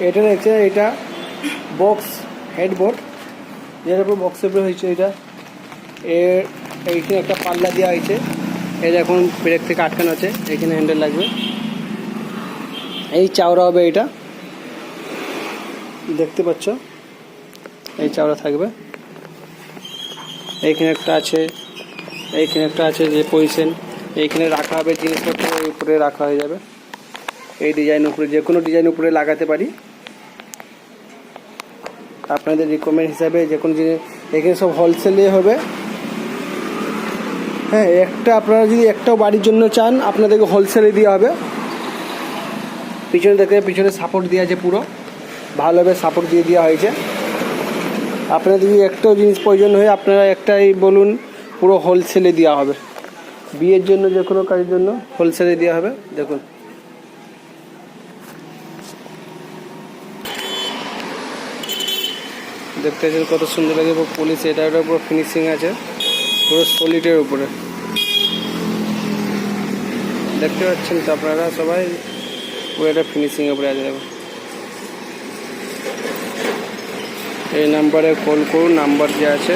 এটা দেখছে, এটা বক্স হেডবোর্ড, যেটার উপর বক্সের উপরে হয়েছে। এটা এইখানে একটা পাল্লা দেওয়া হয়েছে, এই এখন ব্রেক থেকে আটকানো আছে, এইখানে হ্যান্ডেল লাগবে। এই চাওড়া হবে, এটা দেখতে পাচ্ছ, এই চাওড়া থাকবে। এইখানে একটা আছে, এইখানে একটা আছে যে পজিশন, এইখানে রাখা হবে জিনিসপত্র, উপরে রাখা হয়ে যাবে। এই ডিজাইন উপরে, যে কোনো ডিজাইন উপরে লাগাতে পারি আপনাদের রিকমেন্ড হিসাবে। যে কোনো জিনিস এখানে সব হোলসেলে হবে। হ্যাঁ, একটা আপনারা যদি একটাও বাড়ির জন্য চান, আপনাদেরকে হোলসেলে দেওয়া হবে। পিছনে দেখে, পিছনে সাপোর্ট দেওয়া আছে, পুরো ভালোভাবে সাপোর্ট দিয়ে দেওয়া হয়েছে। আপনাদের যদি একটাও জিনিস প্রয়োজন হয়, আপনারা একটাই বলুন, পুরো হোলসেলে দেওয়া হবে। বিয়ের জন্য, যে কোনো কাজের জন্য হোলসেলে দেওয়া হবে। দেখুন, দেখতে পাচ্ছেন কত সুন্দর লাগে। পুলিশ এটার উপর ফিনিশিং আছে, পুরো সলিডের উপরে। দেখতে পাচ্ছেন তো আপনারা সবাই, পুরো এটা ফিনিশিংয়ের উপরে আছে। দেখুন, এই নাম্বারে কল করুন, নাম্বার যে আছে।